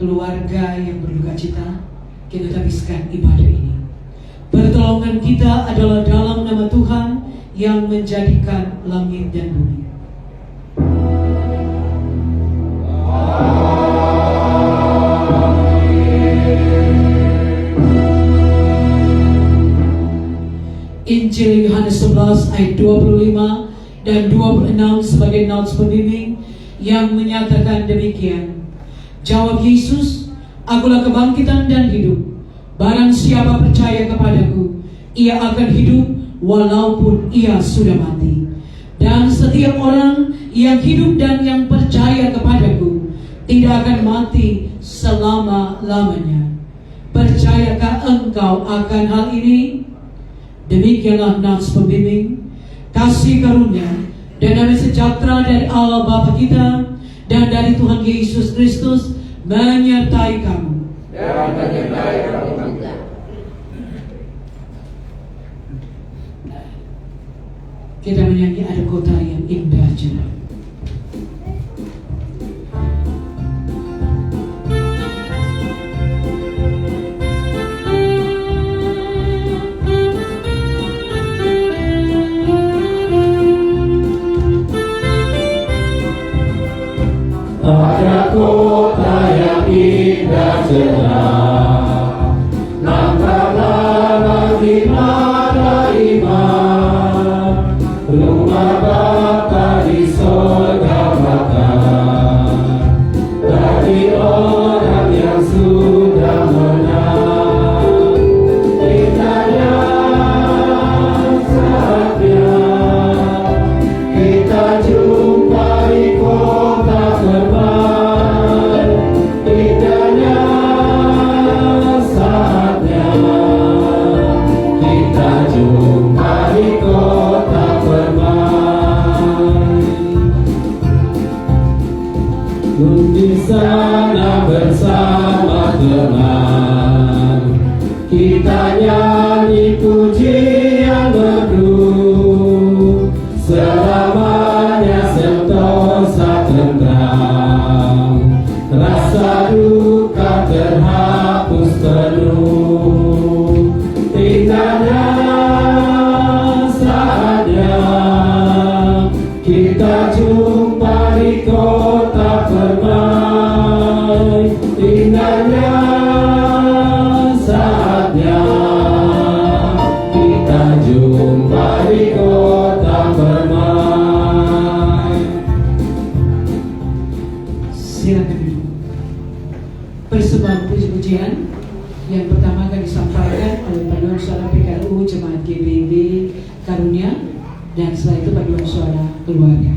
keluarga yang berduka cita, kita habiskan ibadah ini. Pertolongan kita adalah dalam nama Tuhan yang menjadikan langit dan bumi. Injil Yohanes 11 ayat 25 dan 26 sebagai notes pembimbing yang menyatakan demikian. Jawab Yesus, "Akulah kebangkitan dan hidup. Barang siapa percaya kepadaku, ia akan hidup walaupun ia sudah mati. Dan setiap orang yang hidup dan yang percaya kepadaku tidak akan mati selama-lamanya. Percayakah engkau akan hal ini?" Demikianlah nats pembimbing. Kasih karunia dan damai sejahtera dari Allah Bapa kita dan dari Tuhan Yesus Kristus menyertai kamu. Dan menyertai kamu juga. Kita menyanyi Ada Kota Yang Indah Cerah. Ada kota yang indah cerah, nampak di mata iman, rumah Bapa di surga bakar, dari orang yang sudah menang. Indahnya saatnya kita jumpai kota permai. Indahnya saatnya kita jumpai kota permai. Di sana bersama teman, kita nyanyi pujian merdu, selamanya sentosa tentram, rasa duka terhapus penuh. Indahnya saatnya kita jumpa di kota permai. Indahnya saatnya kita jumpa di kota permai. Silakan duduk. Persembahan puji-pujian yang pertama akan disampaikan oleh Paduan Suara PKRU Jemaat GBB Karunia, dan setelah itu Paduan Suara Keluarga.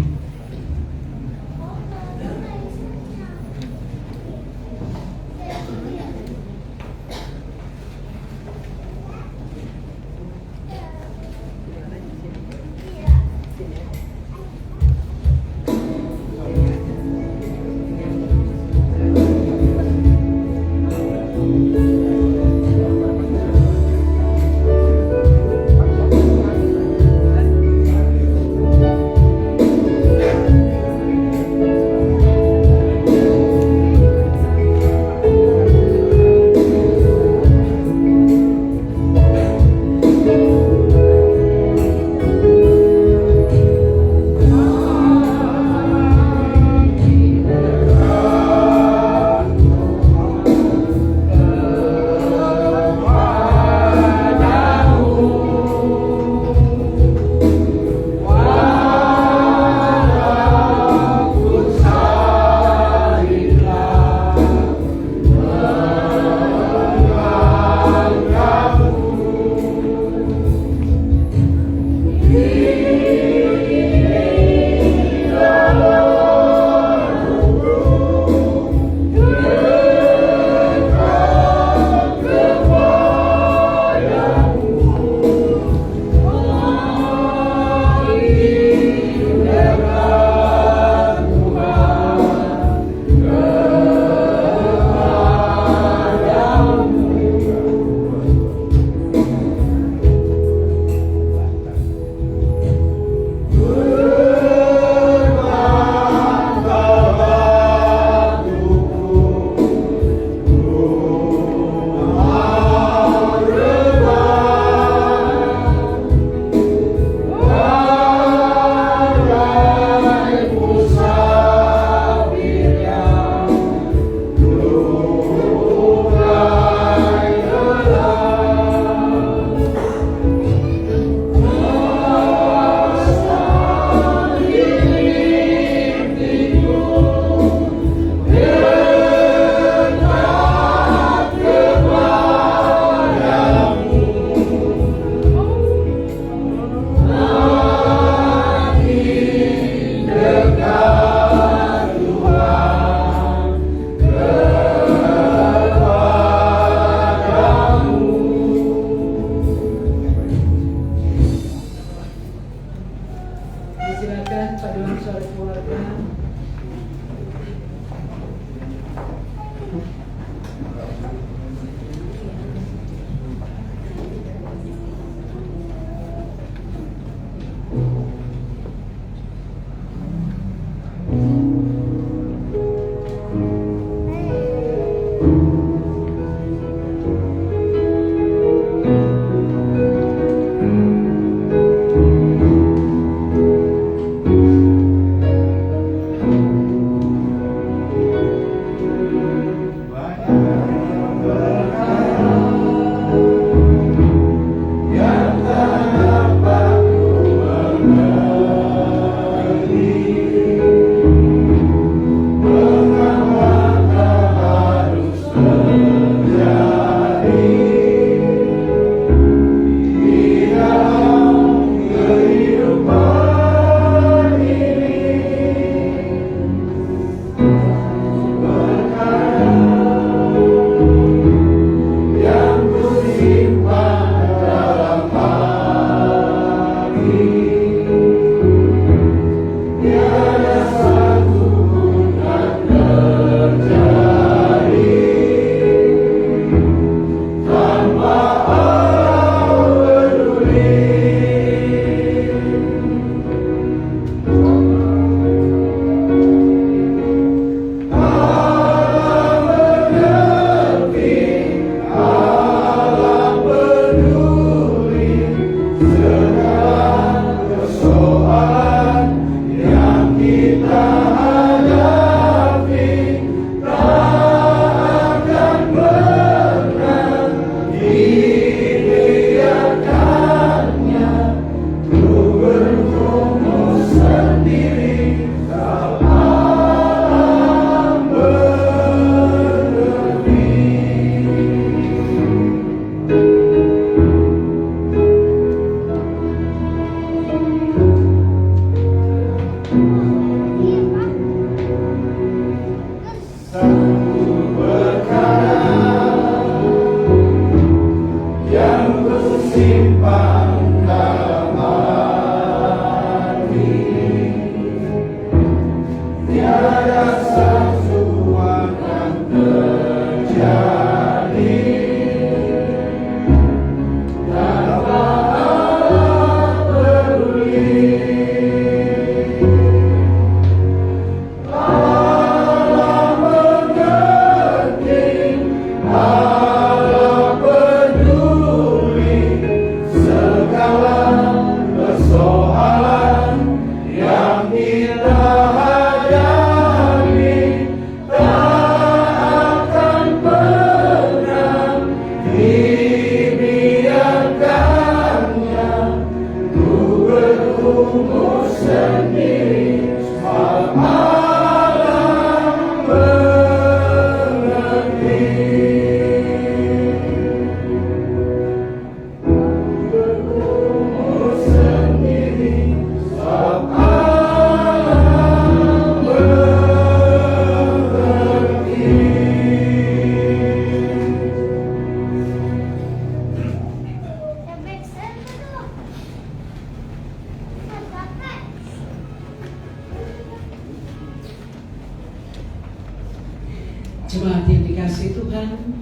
Jemaat yang dikasih Tuhan,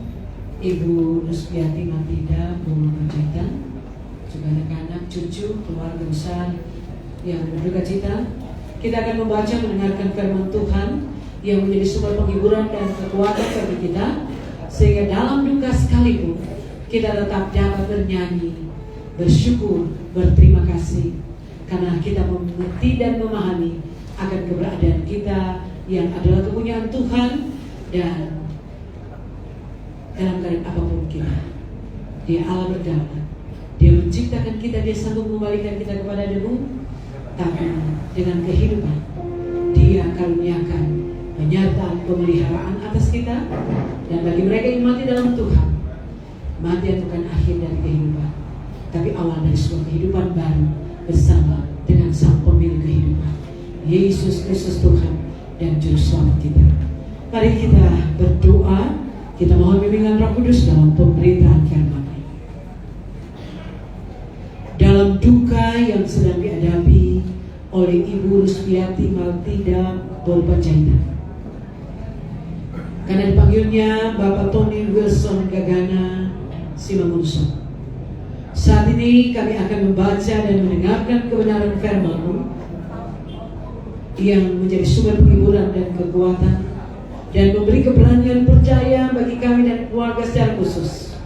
Ibu Nusbiati Matida, Bu Panjaitan, juga anak-anak, cucu, keluarga besar yang berduka cita, kita akan membaca mendengarkan firman Tuhan yang menjadi sumber penghiburan dan kekuatan bagi kita, sehingga dalam duka sekalipun kita tetap dapat bernyanyi, bersyukur, berterima kasih, karena kita mengerti dan memahami akan keberadaan kita yang adalah kepunyaan Tuhan. Dan dalam keadaan apapun kita, Dia Allah berdaulat. Dia menciptakan kita, Dia sanggup mengembalikan kita kepada debu. Tapi dengan kehidupan, Dia karuniakan penyertaan pemeliharaan atas kita. Dan bagi mereka yang mati dalam Tuhan, mati bukan akhir dari kehidupan, tapi awal dari sebuah kehidupan baru bersama dengan Sang Pemilik kehidupan, Yesus Kristus Tuhan dan Juru Selamat kita. Mari kita berdoa, kita mohon bimbingan Roh Kudus dalam pemberitaan firman-Nya. Dalam duka yang sedang dihadapi oleh Ibu Rusbiati Maltida Bolpanjaitan, karena dipanggilnya Bapak Tony Wilson Gagana Simangunso, saat ini kami akan membaca dan mendengarkan kebenaran firman-Mu yang menjadi sumber penghiburan dan kekuatan dan memberi keberanian percaya bagi kami dan keluarga secara khusus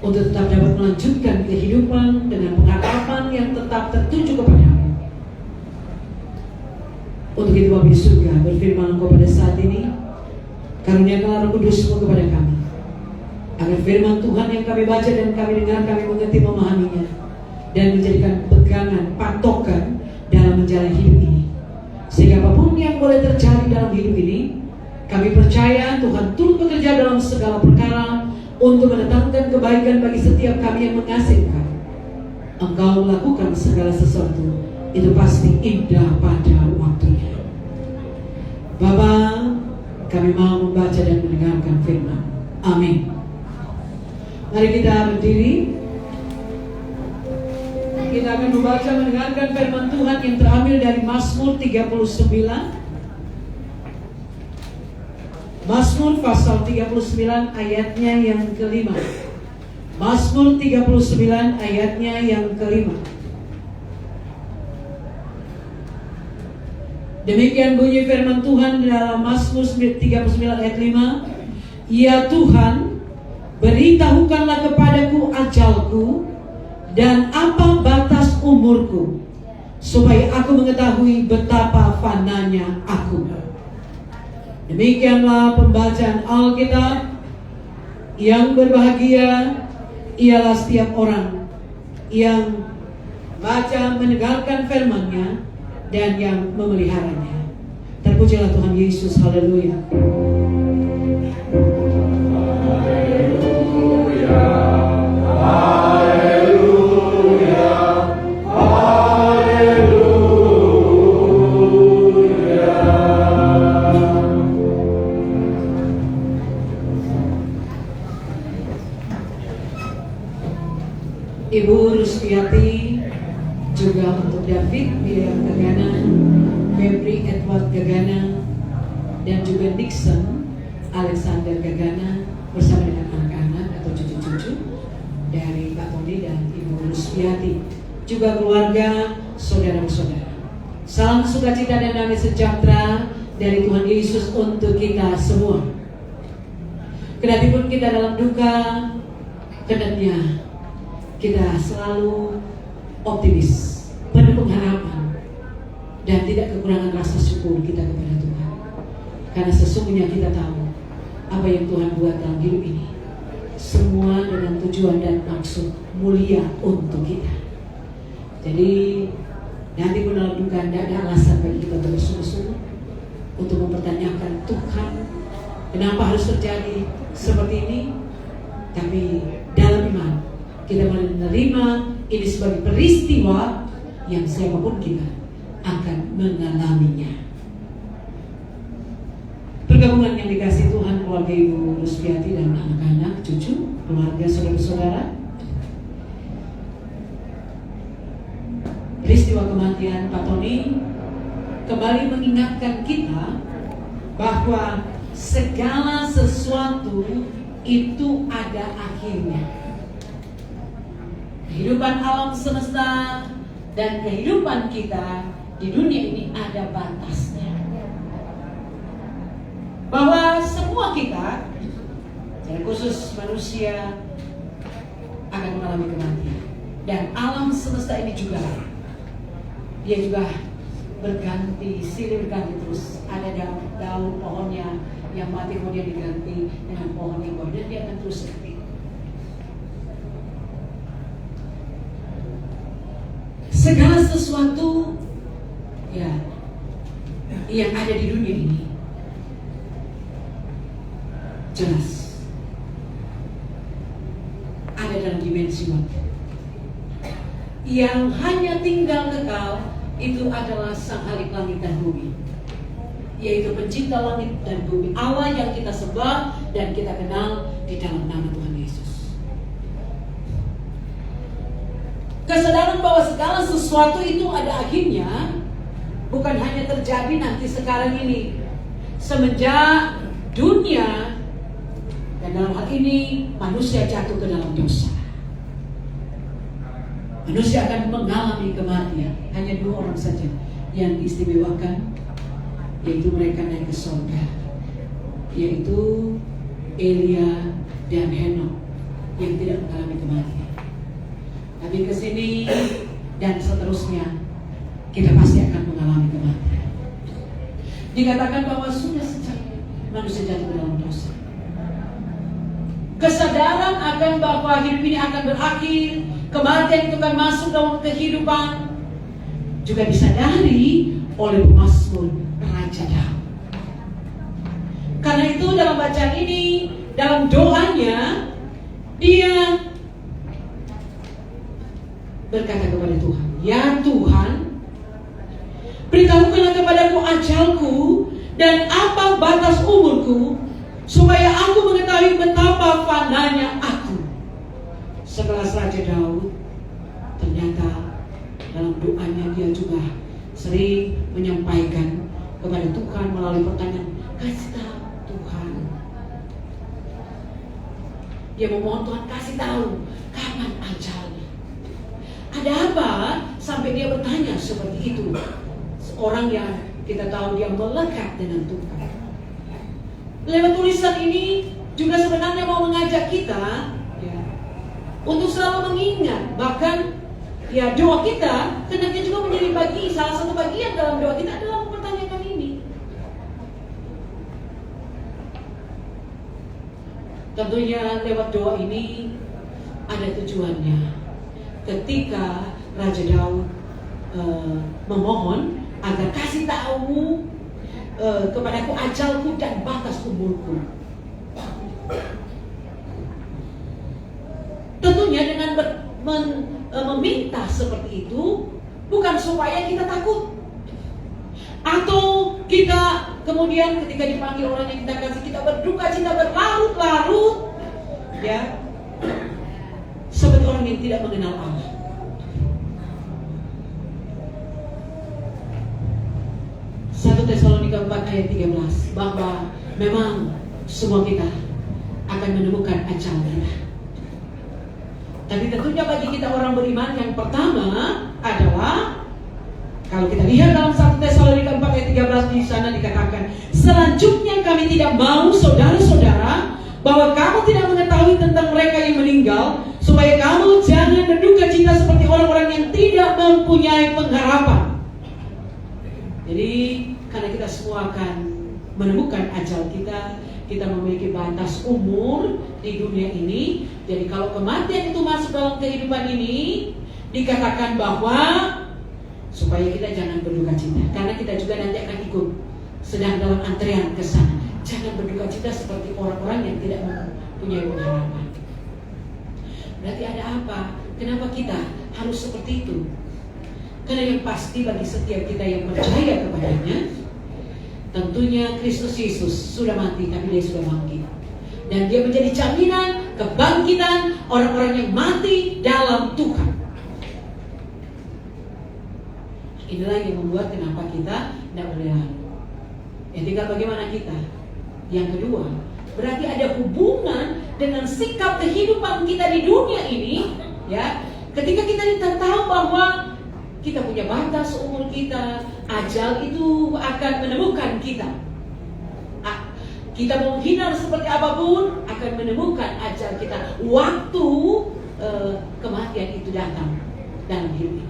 untuk tetap dapat melanjutkan kehidupan dengan pengharapan yang tetap tertuju kepada-Mu. Untuk itu Bapa di surga, berfirman Engkau pada saat ini, karuniakanlah Roh Kudus-Mu kepada kami, agar firman Tuhan yang kami baca dan kami dengar, kami mengerti, memahaminya, dan menjadikan pegangan, patokan dalam menjalani hidup ini. Sehingga apapun yang boleh terjadi dalam hidup ini, kami percaya Tuhan turut bekerja dalam segala perkara untuk mendatangkan kebaikan bagi setiap kami yang mengasihi Engkau. Engkau melakukan segala sesuatu, itu pasti indah pada waktunya. Bapa, kami mau membaca dan mendengarkan firman. Amin. Mari kita berdiri. Kita akan membaca mendengarkan firman Tuhan yang terambil dari Mazmur 39. Mazmur pasal 39 ayatnya yang kelima. Mazmur 39 ayatnya yang kelima. Demikian bunyi firman Tuhan dalam Mazmur 39 ayat 5. Ya Tuhan, beritahukanlah kepadaku ajalku dan apa batas umurku, supaya aku mengetahui betapa fananya aku. Demikianlah pembacaan Alkitab. Yang berbahagia ialah setiap orang yang baca mendengarkan firman-Nya dan yang memeliharanya. Terpujilah Tuhan Yesus, haleluya. Ibu Rusviati, juga untuk David William Gagana, Febri Edward Gagana, dan juga Dixon Alexander Gagana bersama dengan anak-anak atau cucu-cucu dari Pak Tony dan Ibu Rusviati, juga keluarga, saudara-saudara. Salam sukacita dan damai sejahtera dari Tuhan Yesus untuk kita semua. Kedatipun kita dalam duka, kendatinya kita selalu optimis, penuh pengharapan, dan tidak kekurangan rasa syukur kita kepada Tuhan. Karena sesungguhnya kita tahu apa yang Tuhan buat dalam hidup ini, semua dengan tujuan dan maksud mulia untuk kita. Jadi nanti pun dalam duka tidak ada alasan bagi kita bersungguh-sungguh untuk mempertanyakan Tuhan, kenapa harus terjadi seperti ini. Tapi dalam iman kita menerima ini sebagai peristiwa yang siapapun kita akan mengalaminya. Pergabungan yang dikasih Tuhan, keluarga Ibu Rusviati dan anak-anak, cucu, keluarga, saudara-saudara, peristiwa kematian Pak Tony kembali mengingatkan kita bahwa segala sesuatu itu ada akhirnya. Kehidupan alam semesta dan kehidupan kita di dunia ini ada batasnya. Bahwa semua kita, secara khusus manusia, akan mengalami kematian. Dan alam semesta ini juga, dia juga berganti, silih berganti terus. Ada daun pohonnya yang mati kemudian diganti dengan pohon yang baru, dan dia akan terus seperti itu. Segala sesuatu ya yang ada di dunia ini jelas ada dalam dimensi waktu. Yang hanya tinggal kekal itu adalah Sang Khalik langit dan bumi, yaitu pencipta langit dan bumi, Allah yang kita sembah dan kita kenal di dalam nama Tuhan Yesus. Kesadaran bahwa segala sesuatu itu ada akhirnya bukan hanya terjadi nanti sekarang ini, semenjak dunia dan dalam hal ini manusia jatuh ke dalam dosa. Manusia akan mengalami kematian. Hanya 2 orang saja yang diistimewakan, yaitu mereka naik ke surga. yaitu Elia dan Henok yang tidak mengalami kematian. Tapi ke sini dan seterusnya kita pasti akan mengalami kematian. Dikatakan bahwa sudah sejak manusia jatuh dalam dosa, kesadaran akan bahwa hidup ini akan berakhir, kematian itu akan masuk dalam kehidupan, juga disadari oleh pemazmur Raja Daud. Karena itu dalam bacaan ini, dalam doanya, dia berkata kepada Tuhan, "Ya Tuhan, beritahukanlah kepadaku ajalku dan apa batas umurku, supaya aku mengetahui betapa fananya aku." Sekelas Raja Daud, ternyata dalam doanya dia juga sering menyampaikan kepada Tuhan melalui pertanyaan, "Kasih tahu Tuhan." Dia memohon Tuhan, kasih tahu kapan ajalnya. Ada apa sampai dia bertanya seperti itu? Seorang yang kita tahu dia melekat dengan Tuhan. Lewat tulisan ini juga sebenarnya mau mengajak kita untuk selalu mengingat, bahkan doa kita hendaknya juga menjadi salah satu bagian dalam doa kita adalah mempertanyakan ini. Tentunya lewat doa ini ada tujuannya. Ketika Raja Daud memohon agar kasih tahu kepadaku ajalku dan batas umurku. Tentunya dengan meminta seperti itu bukan supaya kita takut, atau kita kemudian ketika dipanggil orang yang kita kasih kita berduka cita berlarut-larut, seperti orang yang tidak mengenal Allah. Satu Tesalonika 4 ayat 13, bahwa memang semua kita akan menemukan ajal kita. Tapi tentunya bagi kita orang beriman, yang pertama adalah, kalau kita lihat dalam 1 Tesalonika 4 ayat 13, di sana dikatakan, "Selanjutnya kami tidak mau saudara-saudara bahwa kamu tidak mengetahui tentang mereka yang meninggal, supaya kamu jangan berduka cita seperti orang-orang yang tidak mempunyai pengharapan." Jadi karena kita semua akan menemukan ajal kita, kita memiliki batas umur di dunia ini. Jadi kalau kematian itu masuk dalam kehidupan ini, dikatakan bahwa supaya kita jangan berduka cita, karena kita juga nanti akan ikut sedang dalam antrean ke sana. Jangan berduka cita seperti orang-orang yang tidak mempunyai pengharapan. Berarti ada apa? Kenapa kita harus seperti itu? Karena yang pasti bagi setiap kita yang percaya kepadanya, tentunya Kristus Yesus sudah mati, tapi dia sudah bangkit. Dan dia menjadi jaminan kebangkitan orang-orang yang mati dalam Tuhan. Inilah yang membuat kenapa kita tidak boleh lari. Tinggal bagaimana kita. Yang kedua, berarti ada hubungan dengan sikap kehidupan kita di dunia ini. Ketika kita tahu bahwa kita punya batas umur kita, ajal itu akan menemukan kita. Kita mau hina seperti apapun, akan menemukan ajal kita waktu kematian itu datang dalam hidup ini.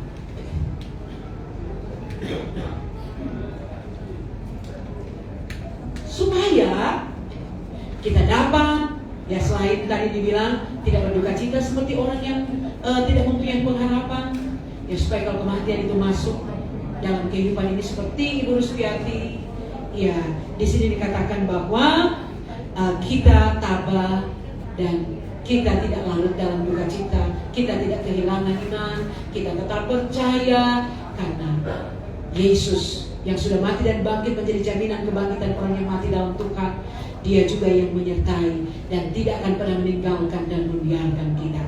Supaya kita dapat, selain tadi dibilang tidak berduka cita seperti orang yang tidak mempunyai pengharapan, supaya kalau kematian itu masuk dalam kehidupan ini seperti Ibu Rusviati, di sini dikatakan bahwa kita tabah dan kita tidak larut dalam duka cita, kita tidak kehilangan iman, kita tetap percaya karena Yesus yang sudah mati dan bangkit menjadi jaminan kebangkitan orang yang mati dalam Tuhan. Dia juga yang menyertai dan tidak akan pernah meninggalkan dan membiarkan kita.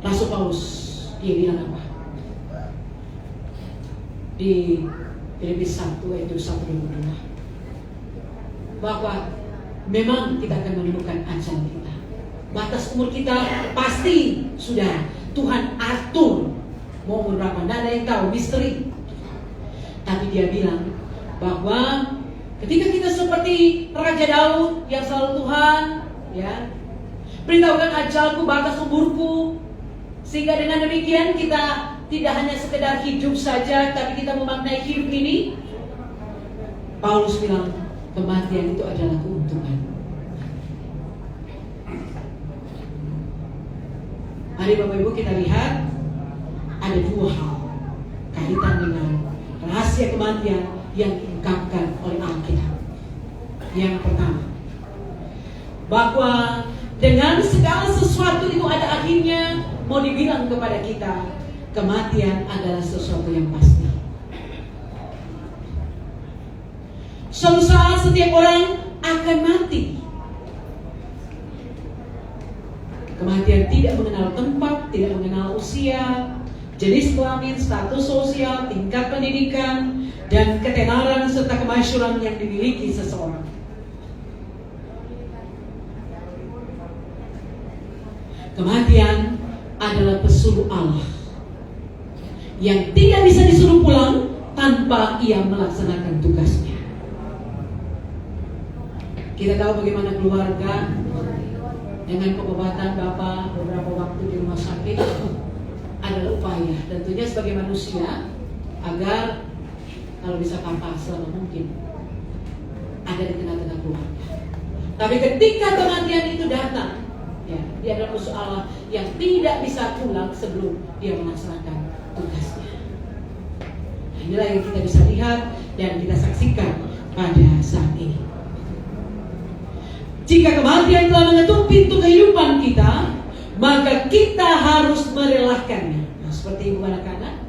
Rasul Paulus, dia bilang apa? Di Filipi 1 ayat 1-22, bahwa memang kita akan menemukan ajal kita. Batas umur kita pasti sudah Tuhan atur mau umur berapa, tidak ada yang tahu, misteri. Tapi dia bilang bahwa Ketika kita seperti Raja Daud yang selalu Tuhan, ya, beritahukan ajalku batas umurku, sehingga dengan demikian kita tidak hanya sekedar hidup saja, tapi kita memaknai hidup ini. Paulus bilang kematian itu adalah keuntungan. Mari Bapak Ibu kita lihat ada dua hal kaitan dengan rahasia kematian yang diungkapkan oleh Alkitab. Yang pertama, bahwa dengan segala sesuatu itu ada akhirnya. Mau dibilang kepada kita, kematian adalah sesuatu yang pasti. Suatu saat setiap orang akan mati. Kematian tidak mengenal tempat, tidak mengenal usia, jenis kelamin, status sosial, tingkat pendidikan, dan ketenaran serta kemasyhuran yang dimiliki seseorang. Kematian adalah pesuruh Allah yang tidak bisa disuruh pulang tanpa ia melaksanakan tugasnya. Kita tahu bagaimana keluarga dengan pengobatan Bapak beberapa waktu di rumah sakit adalah upaya tentunya sebagai manusia agar kalau bisa Papa selama mungkin ada di tengah-tengah keluarga. Tapi ketika kematian itu datang, ya, dia adalah musuh Allah yang tidak bisa pulang sebelum dia melaksanakan tugasnya. Nah, inilah yang kita bisa lihat dan kita saksikan pada saat ini. Jika kematian telah mengetuk pintu kehidupan kita, maka kita harus merelakannya. Nah, seperti ibu anak-anak,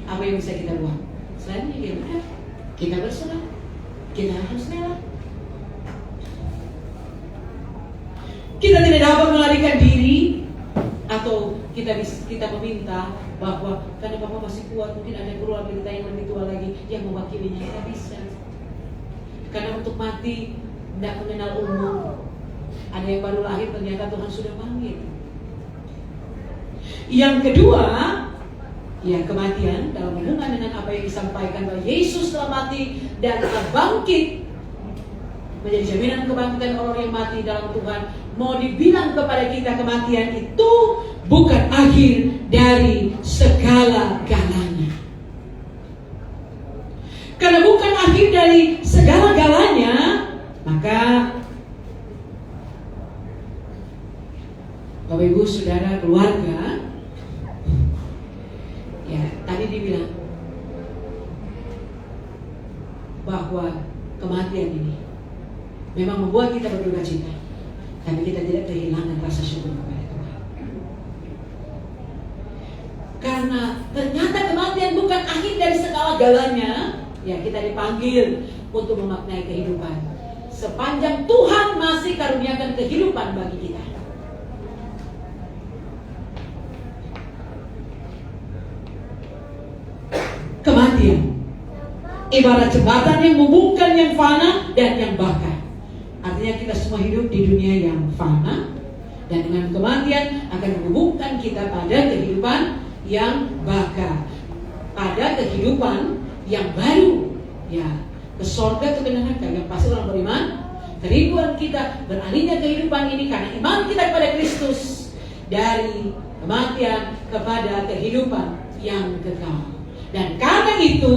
apa yang bisa kita buat? Selain ini, kita berserah, kita harus rela. Kita tidak dapat melarikan diri, atau kita meminta bahwa karena Bapak masih kuat, mungkin ada keluarga kita yang lebih tua lagi yang mewakilinya. Tidak bisa, karena untuk mati tidak mengenal umur. Ada yang baru lahir, ternyata Tuhan sudah panggil. Yang kedua, ya, kematian dalam hubungan dengan apa yang disampaikan bahwa Yesus telah mati dan telah bangkit menjadi jaminan kebangkitan orang yang mati dalam Tuhan. Mau dibilang kepada kita, kematian itu bukan akhir dari segala-galanya. Karena bukan akhir dari segala-galanya, maka Bapak Ibu Saudara keluarga, ya, tadi dibilang bahwa kematian ini memang membuat kita berduka cita, tapi kita tidak kehilangan rasa syukur kepada Tuhan. Karena ternyata kematian bukan akhir dari segala-galanya. Ya, kita dipanggil untuk memaknai kehidupan sepanjang Tuhan masih karuniakan kehidupan bagi kita. Kematian ibarat jembatan yang menghubungkan yang fana dan yang baka. Artinya kita semua hidup di dunia yang fana, dan dengan kematian akan menghubungkan kita pada kehidupan yang baka, pada kehidupan yang baru, ya, ke sorga atau ke neraka. Yang pasti orang beriman, kerinduan kita beralihnya kehidupan ini karena iman kita kepada Kristus, dari kematian kepada kehidupan yang kekal. Dan karena itu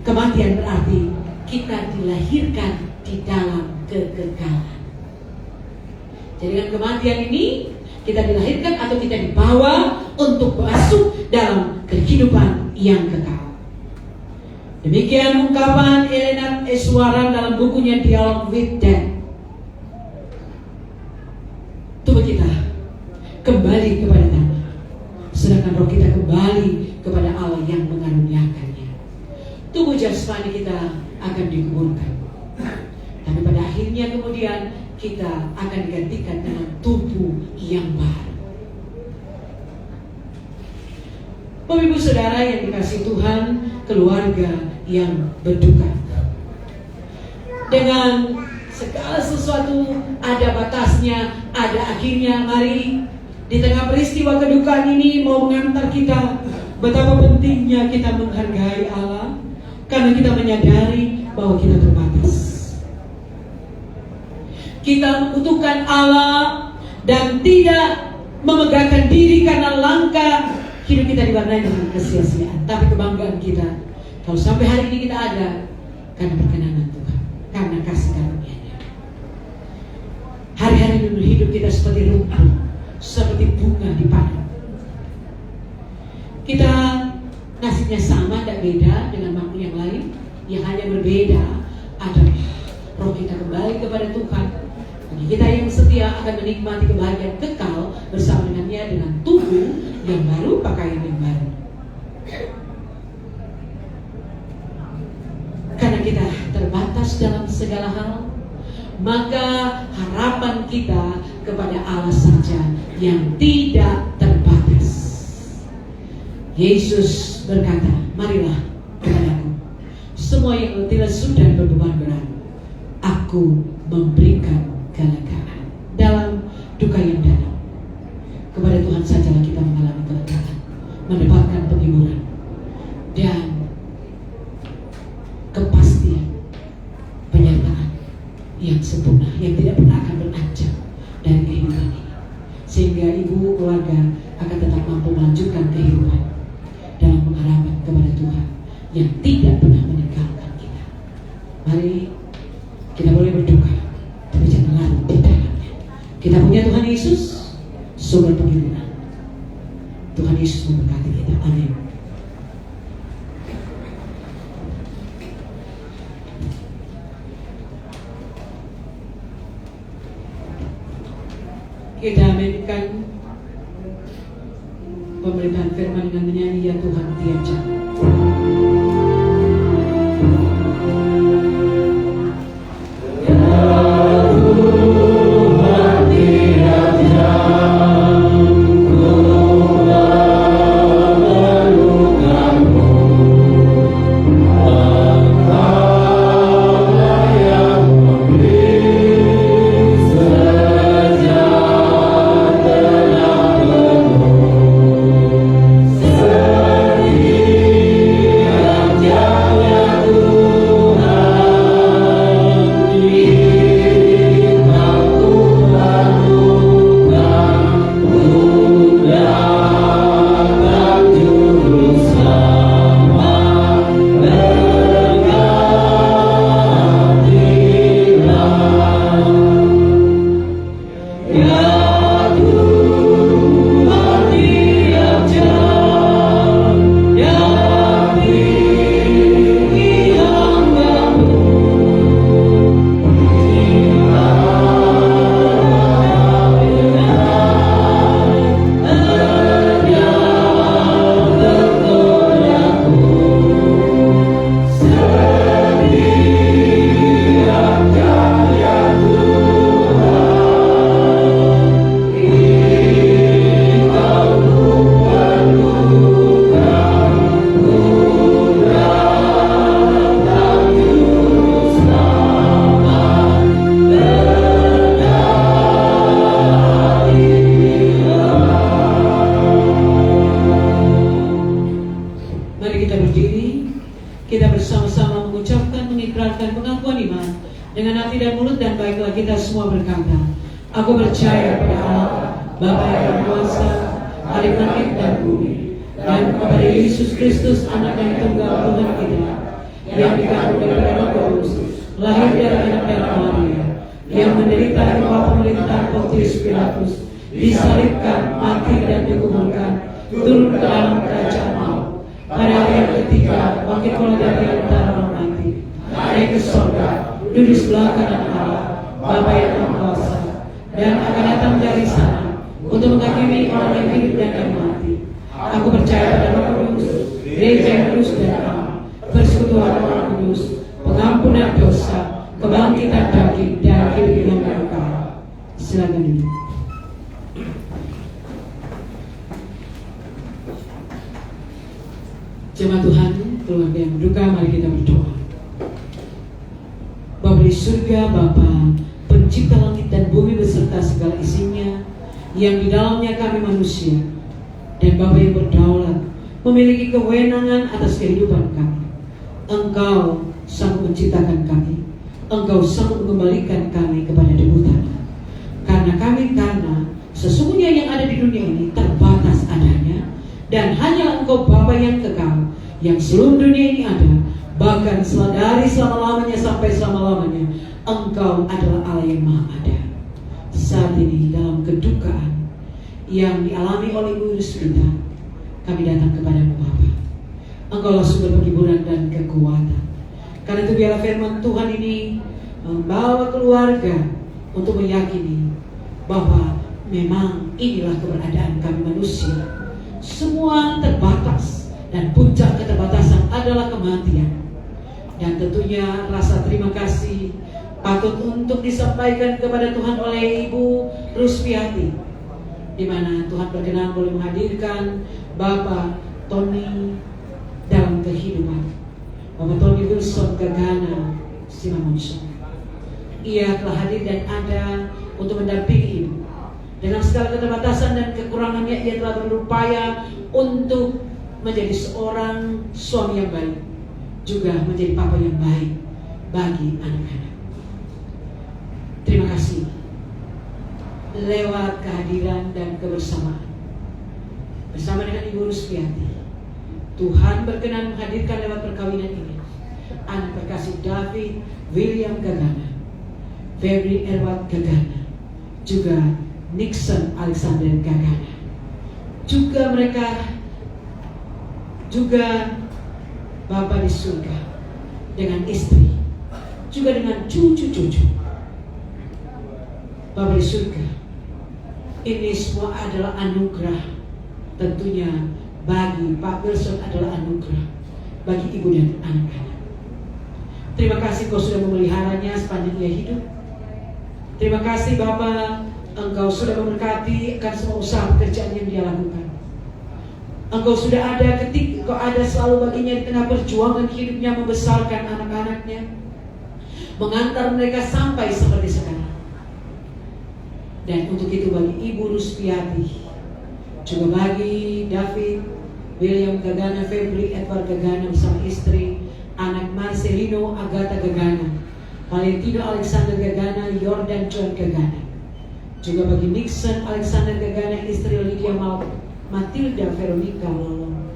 kematian berarti kita dilahirkan di dalam kekekalan. Jadi dengan kematian ini kita dilahirkan atau kita dibawa untuk masuk dalam kehidupan yang kekal. Demikian ungkapan Elena Eswaran dalam bukunya Dialogue with Death. Tubuh kita kembali kepada tanah, sedangkan roh kita kembali kepada Allah yang mengaruniakannya. Tubuh jasmani kita akan dikuburkan, tapi pada akhirnya kemudian kita akan digantikan dengan tubuh yang baru. Bapak Ibu Saudara yang dikasihi Tuhan, keluarga yang berduka, dengan segala sesuatu ada batasnya, ada akhirnya. Mari di tengah peristiwa kedukaan ini mau mengantar kita betapa pentingnya kita menghargai Allah, karena kita menyadari bahwa kita terbatas. Kita membutuhkan Allah dan tidak memegahkan diri karena langkah hidup kita diwarnai dengan kesia-siaan. Tapi kebanggaan kita, kalau sampai hari ini kita ada, karena perkenanan Tuhan, karena kasih karunia-Nya. Hari-hari dulu hidup kita seperti rumput, seperti bunga di padang. Kita nasibnya sama, tidak beda dengan makhluk yang lain. Yang hanya berbeda adalah roh kita kembali kepada Tuhan. Bagi kita yang setia akan menikmati kebahagiaan kekal bersama dengannya, dengan tubuh yang baru, pakaian yang baru. Karena kita terbatas dalam segala hal, maka harapan kita kepada Allah saja yang tidak terbatas. Yesus berkata, marilah kepadaku semua yang letih lesu dan berbeban berat, aku memberikan kelegaan. Dalam duka yang dalam, kepada Tuhan sajalah kita mengalami kelegaan, mendapatkan penghiburan dan kepastian penyertaan yang sempurna, yang tidak pernah akan beranjak dari kehidupan ini, sehingga ibu keluarga akan tetap mampu melanjutkan kehidupan dalam pengharapan kepada Tuhan yang tidak pernah meninggalkan kita. Mari kita boleh berduka, tapi jangan larut di dalamnya. Kita punya Tuhan Yesus, sumber penghiburan. Tuhan Yesus memberkati kita. Amin. Kita mainkan pemberitaan firman dengan menyanyi Ya Tuhan Tiap Jam. Aku percaya pada Allah, Bapa yang kuasa, Khalik langit dan bumi, dan kepada Yesus Kristus, Anak yang tunggal Tuhan kita, yang dikandung dari Roh Kudus, lahir dari anak darah Maria, yang menderita di bawah pemerintahan Pontius Pilatus, disalibkan, mati dan dikuburkan, turun ke dalam kerajaan maut. Pada hari yang ketiga, bangkit pula dari antara orang mati, naik ke surga, duduk sebelah kanan Allah, Bapa yang Maha Kuasa, dan akan datang dari sana untuk menghakimi orang yang hidup dan yang mati. Aku percaya pada Roh Kudus, Gereja yang kudus dan am, persekutuan Roh Kudus, pengampunan dosa, kebangkitan daging, dan hidup yang kekal. Silakan duduk. Jemaat Tuhan, keluarga yang berduka, mari kita berdoa. Bapa di surga, Bapa Pencipta langit dan bumi beserta segala isinya, yang di dalamnya kami manusia, dan Bapa yang berdaulat memiliki kewenangan atas kehidupan kami. Engkau sanggup menciptakan kami. Engkau sanggup mengembalikan kami kepada debu tanah. Karena sesungguhnya yang ada di dunia ini terbatas adanya, dan hanya Engkau Bapa yang kekal, yang seluruh dunia ini ada, bahkan dari selama-lamanya sampai selama-lamanya. Engkau adalah Allah yang Maha Ada. Saat ini dalam kedukaan yang dialami oleh Ibu Rusmita, kami datang kepadamu Bapa. Engkaulah sumber penghiburan dan kekuatan. Karena itu biarlah firman Tuhan ini membawa keluarga untuk meyakini bahwa memang inilah keberadaan kami manusia. Semua terbatas, dan puncak keterbatasan adalah kematian. Dan tentunya rasa terima kasih patut untuk disampaikan kepada Tuhan oleh Ibu Rusmiati, di mana Tuhan berkenan boleh menghadirkan Bapak Tony dalam kehidupan. Bapak Tony Wilson Gagana Simangunson, ia telah hadir dan ada untuk mendampingi Ibu. Dengan segala keterbatasan dan kekurangannya, ia telah berupaya untuk menjadi seorang suami yang baik, juga menjadi papa yang baik bagi anak-anak. Terima kasih lewat kehadiran dan kebersamaan bersama dengan Ibu Rusmiati, Tuhan berkenan menghadirkan lewat perkawinan ini anak terkasih David William Gagana, Febri Erwat Gagana, juga Nixon Alexander Gagana. Juga mereka juga Bapa di surga dengan istri, juga dengan cucu-cucu. Bapa di surga, ini semua adalah anugerah. Tentunya bagi Pak Wilson adalah anugerah, bagi ibu dan anak-anak. Terima kasih Kau sudah memeliharanya sepanjang ia hidup. Terima kasih Bapa, Engkau sudah memberkati akan semua usaha pekerjaan yang dia lakukan. Engkau sudah ada ketika Engkau ada selalu baginya di tengah perjuangan hidupnya, membesarkan anak-anaknya, mengantar mereka sampai seperti sekarang. Dan untuk itu bagi Ibu Rusmiati, juga bagi David William Gagana, Febri Edward Gagana bersama istri, anak Marcelino Agatha Gagana, Valentino Alexander Gagana, Yordan John Gagana. Juga bagi Nixon Alexander Gagana, istri Lydia Matilda Veronica Lolong.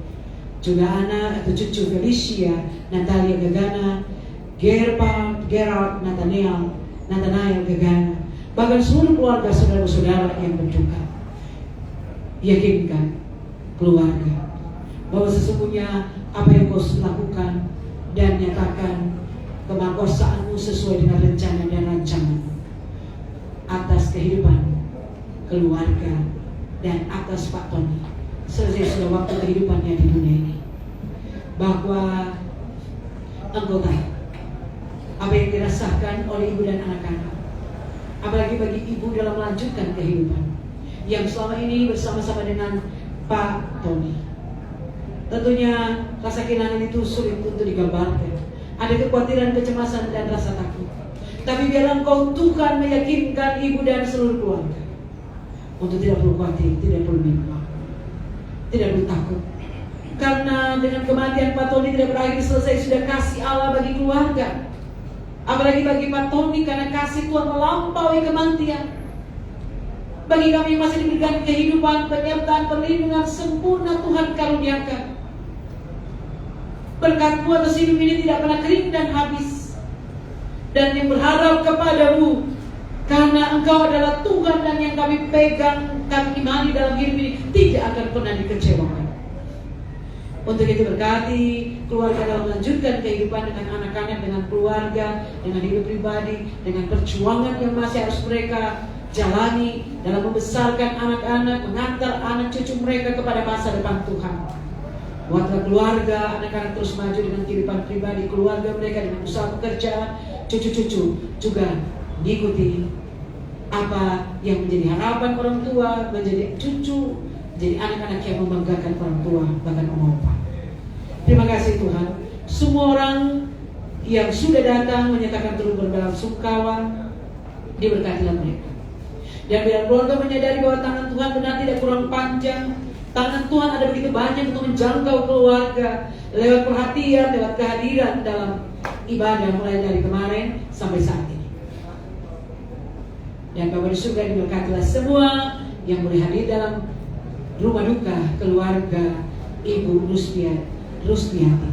Juga anak atau cucu Felicia Natalia Gagana, Gerald Nathanael Gagana. Bahkan seluruh keluarga saudara-saudara yang berduka. Yakinkan keluarga bahwa sesungguhnya apa yang Kau lakukan dan nyatakan kemakkuasaanmu sesuai dengan rencana dan rancangan atas kehidupan keluarga dan atas Pak Tony selesai sudah waktu kehidupannya di dunia ini, bahwa Engkau tahu apa yang dirasakan oleh ibu dan anak-anak, apalagi bagi ibu dalam melanjutkan kehidupan yang selama ini bersama-sama dengan Pak Tony. Tentunya rasa kehilangan itu sulit untuk digambarkan. Ada kekhawatiran, kecemasan, dan rasa takut. Tapi biarlah Engkau Tuhan meyakinkan ibu dan seluruh keluarga untuk tidak perlu khawatir, tidak perlu bimbang, tidak perlu takut. Karena dengan kematian Pak Tony tidak berakhir selesai, sudah kasih Allah bagi keluarga. Apalagi bagi Pak Tony, karena kasih Tuhan melampaui kematian. Bagi kami yang masih diberikan kehidupan, penyertaan, perlindungan sempurna Tuhan karuniakan. Berkat-Mu atas hidup ini tidak pernah kering dan habis. Dan yang berharap kepadamu, karena Engkau adalah Tuhan dan yang kami pegang, kami imani dalam hidup ini tidak akan pernah dikecewakan. Untuk itu berkati keluarga dalam melanjutkan kehidupan dengan anak-anak, dengan keluarga, dengan hidup pribadi, dengan perjuangan yang masih harus mereka jalani dalam membesarkan anak-anak, mengantar anak cucu mereka kepada masa depan Tuhan. Buatlah keluarga, anak-anak terus maju dengan kehidupan pribadi keluarga mereka, dengan usaha pekerjaan, cucu-cucu juga mengikuti apa yang menjadi harapan orang tua, menjadi cucu, menjadi anak-anak yang membanggakan orang tua, bahkan om opa. Terima kasih Tuhan. Semua orang yang sudah datang menyatakan turut berbelasungkawa, diberkatilah mereka. Dan biar keluarga menyadari bahwa tangan Tuhan benar tidak kurang panjang Tangan Tuhan ada begitu banyak untuk menjangkau keluarga lewat perhatian, lewat kehadiran dalam ibadah mulai dari kemarin sampai saat ini. Dan Bapak di surga diberkatilah semua yang boleh hadir dalam rumah duka keluarga Ibu Rusdiati.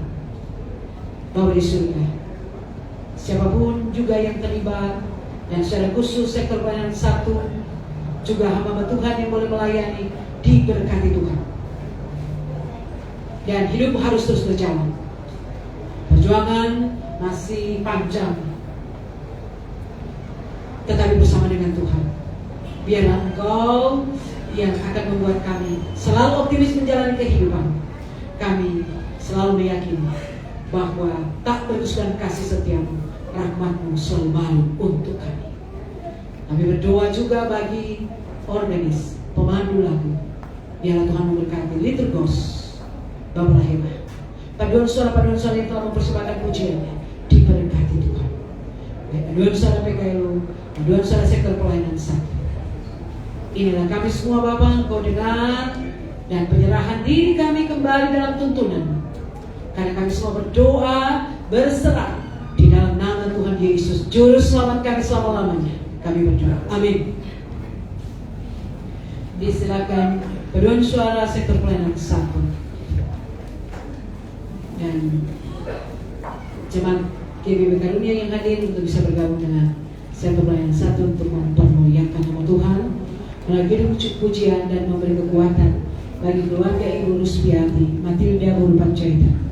Bapak di surga, siapapun juga yang terlibat, dan secara khusus sektor pelayanan 1, juga hamba Tuhan yang boleh melayani, diberkati Tuhan. Dan hidup harus terus berjalan. Perjuangan masih panjang, tetapi bersama dengan Tuhan. Biarlah Engkau yang akan membuat kami selalu optimis menjalani kehidupan. Kami selalu meyakini bahwa tak putus dan kasih setiamu, rahmat-Mu selalu baru untuk kami. Kami berdoa juga bagi organis, pemandu lagu. Biarlah Tuhan memberkati Liturgos, Bapak Lahirah, paduan suara yang telah mempersembahkan pujiannya, diberkati Tuhan. Paduan suara PKLU, paduan suara sektor pelayanan 1. Inilah kami semua Bapak, Engkau dengar, dan penyerahan diri kami kembali dalam tuntunan. Karena kami semua berdoa, berserah di dalam nama Tuhan Yesus, Juru Selamat kami selama-lamanya. Kami berdoa. Amin. Disilakan paduan suara sektor pelayanan 1 dan jemaat GBB Karunia yang hadir untuk bisa bergabung dengan sektor pelayanan 1 untuk mempermuliakan nama Tuhan, melalui pujian dan memberi kekuatan bagi keluarga Ibu Rusdiati, Matilda Buru Panjaitan.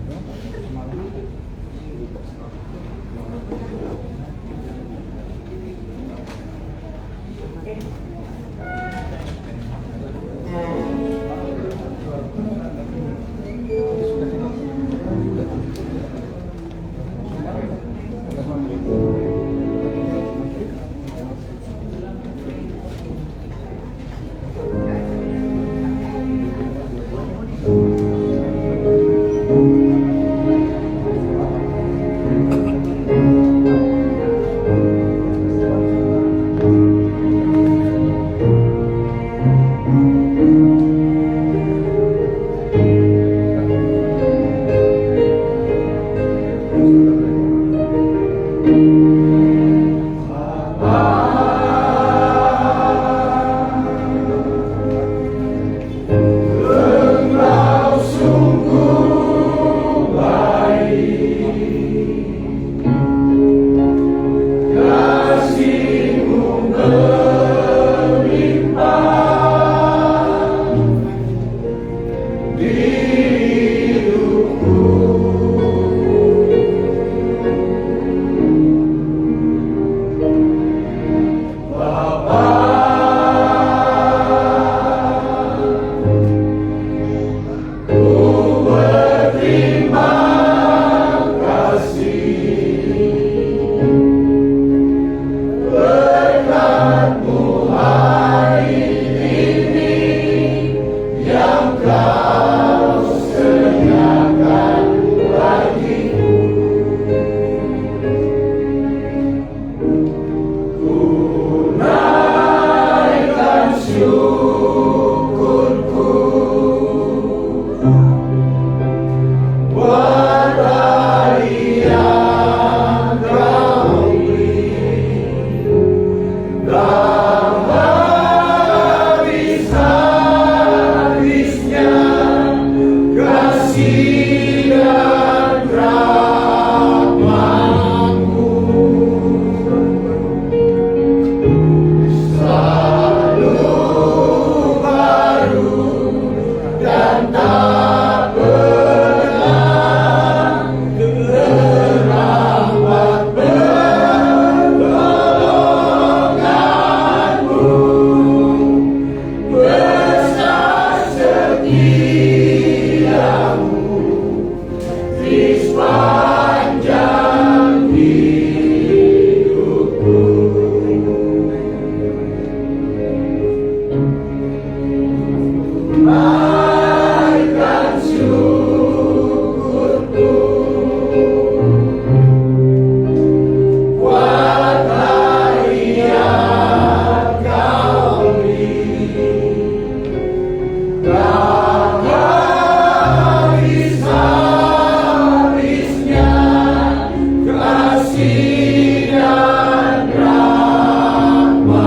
kasih dan rahmat-Mu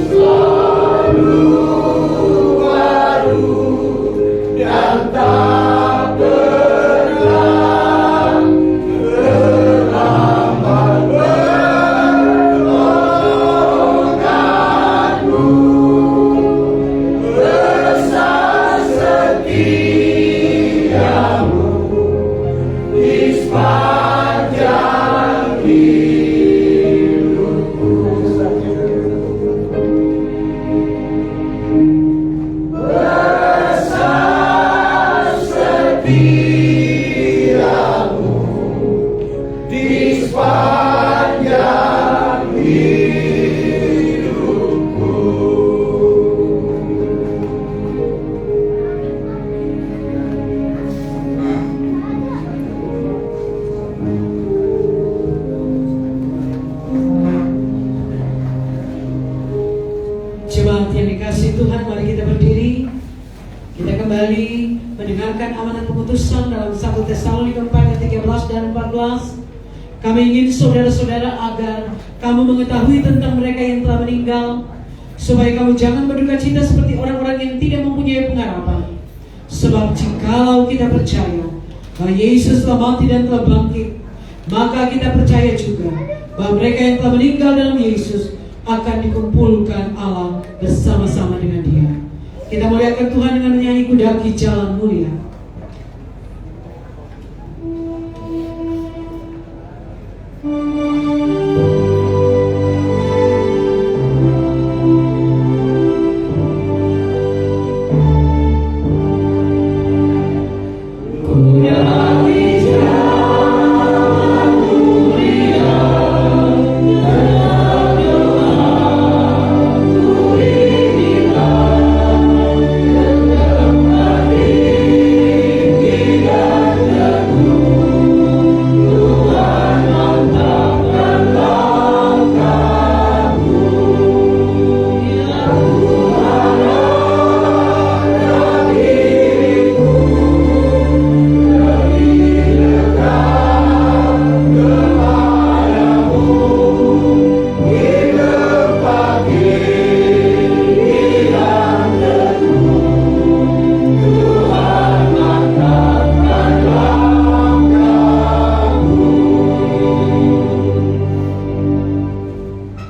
selalu baru dan tak berulang, terlambat pertolongan-Mu, besar setiamu di sepanjang hidupku. Besar setiamu di sepanjang hidupku. Jemaat yang dikasihi Tuhan, mari kita berdiri. Kita kembali mendengarkan amanat pengutusan dalam 1 Tesalonika 4 ayat 13 dan 14. Kami ingin saudara-saudara agar kamu mengetahui tentang mereka yang telah meninggal, supaya kamu jangan berduka cita seperti orang-orang yang tidak mempunyai pengharapan. Sebab jikalau kita percaya bahwa Yesus telah mati dan telah bangkit, maka kita percaya juga bahwa mereka yang telah meninggal dalam Yesus akan dikumpulkan Allah bersama-sama dengan Dia. Kita muliakan Tuhan dengan menyanyi Kudaki Jalan Mulia.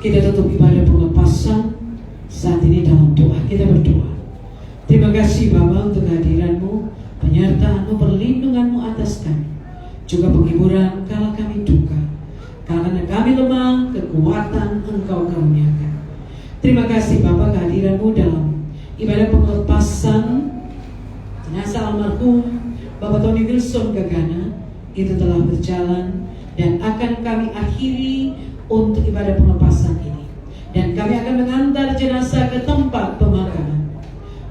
Kita tutup ibadah pelepasan saat ini dalam doa. Kita berdoa. Terima kasih Bapa untuk kehadiran-Mu, penyertaan-Mu, perlindungan-Mu atas kami, juga penghiburan kala kami duka. Karena kami lemah, kekuatan Engkau karuniakan. Terima kasih Bapa kehadiran-Mu dalam ibadah pelepasan jenazah almarhum Bapak Tony Wilson Gagana itu telah berjalan dan akan kami akhiri untuk ibadah pelepasan ini, dan kami akan mengantar jenazah ke tempat pemakaman.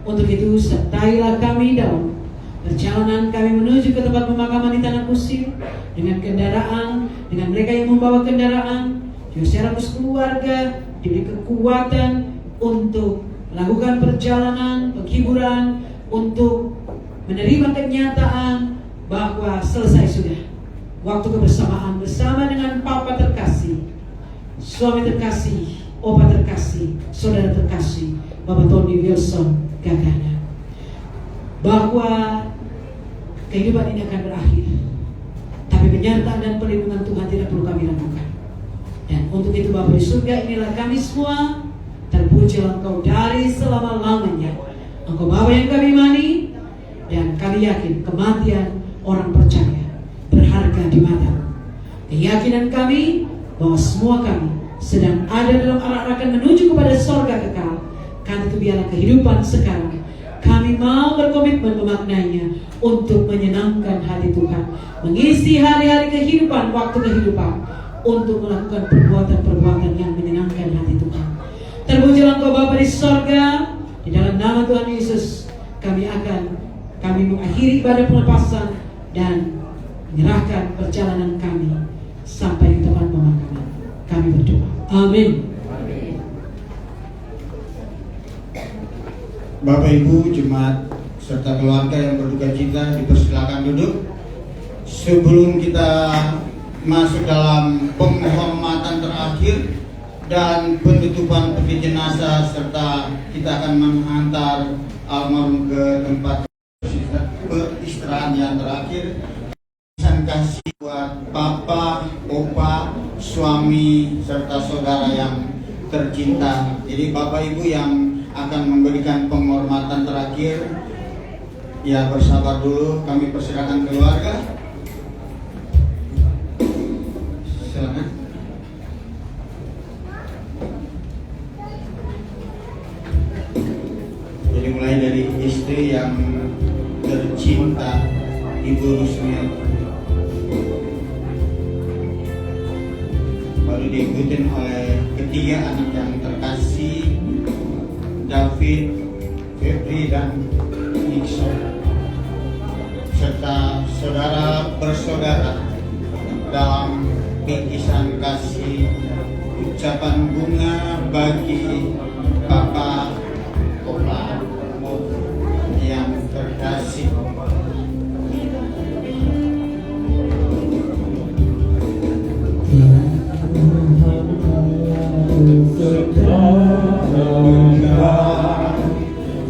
Untuk itu sertailah kami dalam perjalanan kami menuju ke tempat pemakaman di Tanah Kusir dengan kendaraan, dengan mereka yang membawa kendaraan, juga secara keluarga diberi kekuatan untuk melakukan perjalanan penghiburan, untuk menerima kenyataan bahwa selesai sudah waktu kebersamaan bersama dengan Papa terkasih, suami terkasih, opa terkasih, saudara terkasih, Bapak Tony Wilson Gagana. Bahwa kehidupan ini akan berakhir, tapi penyertaan dan perlindungan Tuhan tidak perlu kami lakukan. Dan untuk itu Bapa di surga, inilah kami semua. Terpujilah Engkau dari selama-lamanya. Engkau Bapa yang kami imani, dan kami yakin kematian orang percaya berharga di mata. Keyakinan kami bahwa semua kami sedang ada dalam arah-arahkan menuju kepada sorga kekal. Karena itu biarlah kehidupan sekarang kami mau berkomitmen memaknainya untuk menyenangkan hati Tuhan, mengisi hari-hari kehidupan, waktu kehidupan untuk melakukan perbuatan-perbuatan yang menyenangkan hati Tuhan. Terpujilah Engkau Bapa di sorga. Di dalam nama Tuhan Yesus kami mengakhiri ibadah pelepasan dan menyerahkan perjalanan kami sampai ke tempat pemakaman. Kami berdoa. Amin. Bapak Ibu Jemaat serta keluarga yang berduka cita dipersilakan duduk. Sebelum kita masuk dalam penghormatan terakhir dan penutupan peti jenazah serta kita akan menghantar almarhum ke tempat peristirahatan yang terakhir, pesan kasih buat bapak, opa, suami serta saudara yang tercinta. Jadi bapak ibu yang akan memberikan penghormatan terakhir, ya bersabar dulu, kami persilakan keluarga. Silakan. Jadi mulai dari istri yang tercinta, Ibu Rusmiati, baru diikuti oleh ketiga anak yang terkasih, David, Febri, dan Nixon, serta saudara bersaudara dalam bingkisan kasih ucapan bunga bagi Bapak Opa yang terkasih.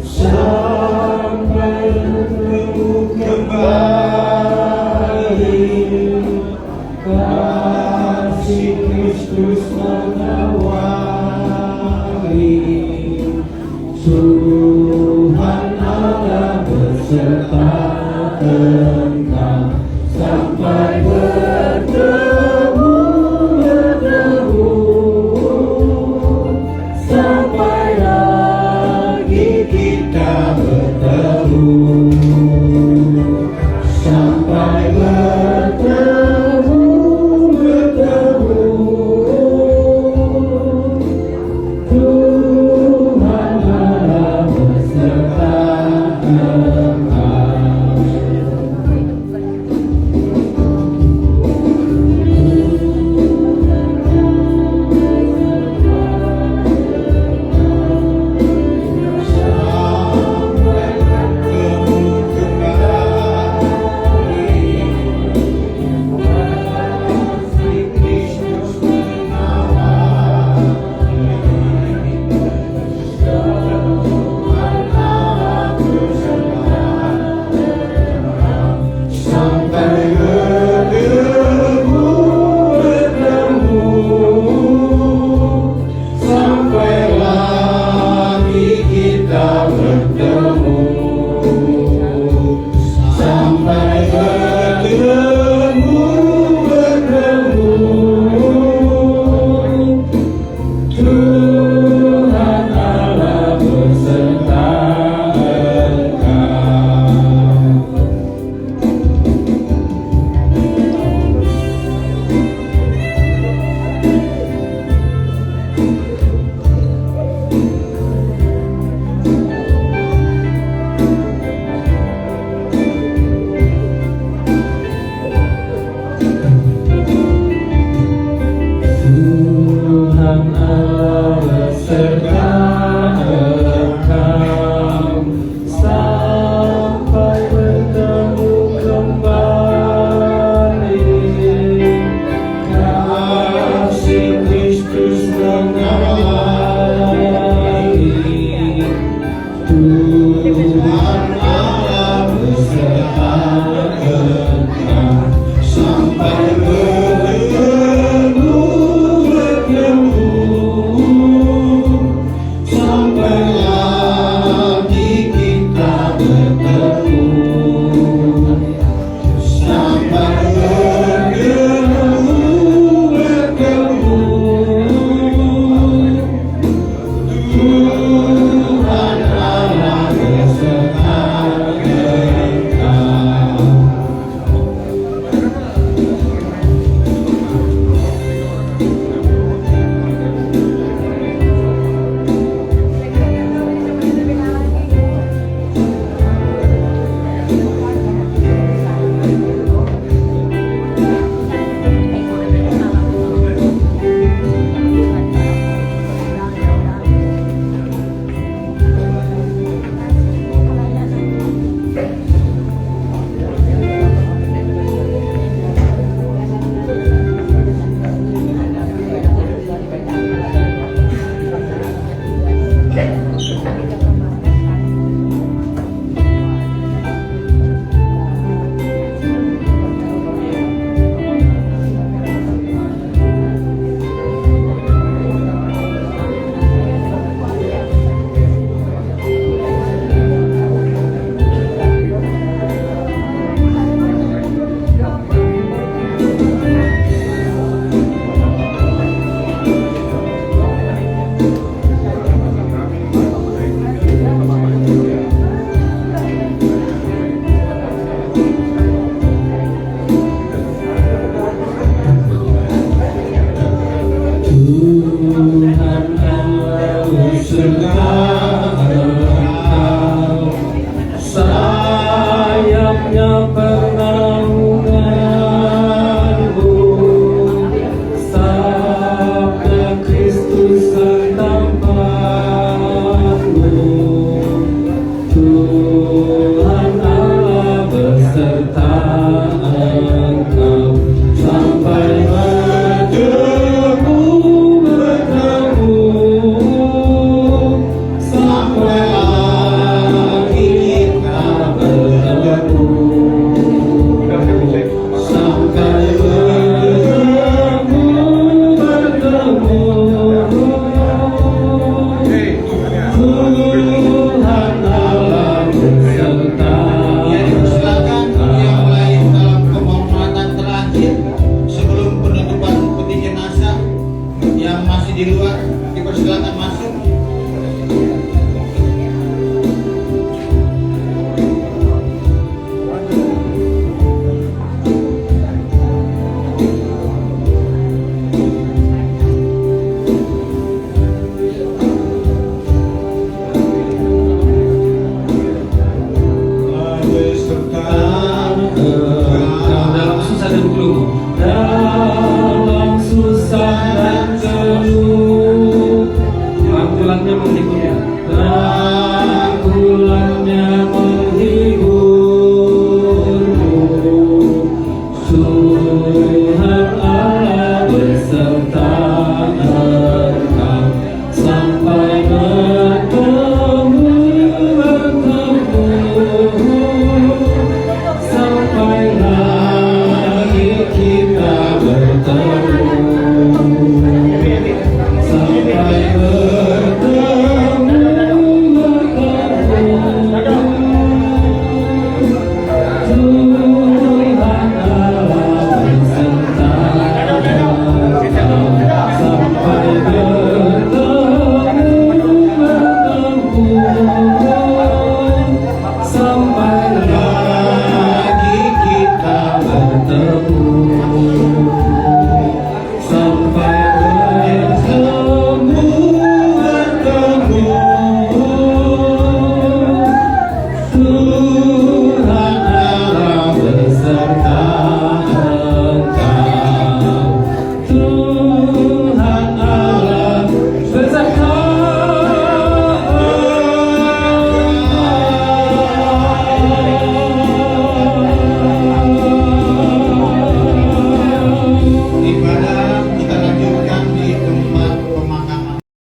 Sampai bertemu kembali, kasih Kristus mengawali. Tuhan Allah beserta engkau sampai bertemu sampai lagi kita bertemu sampai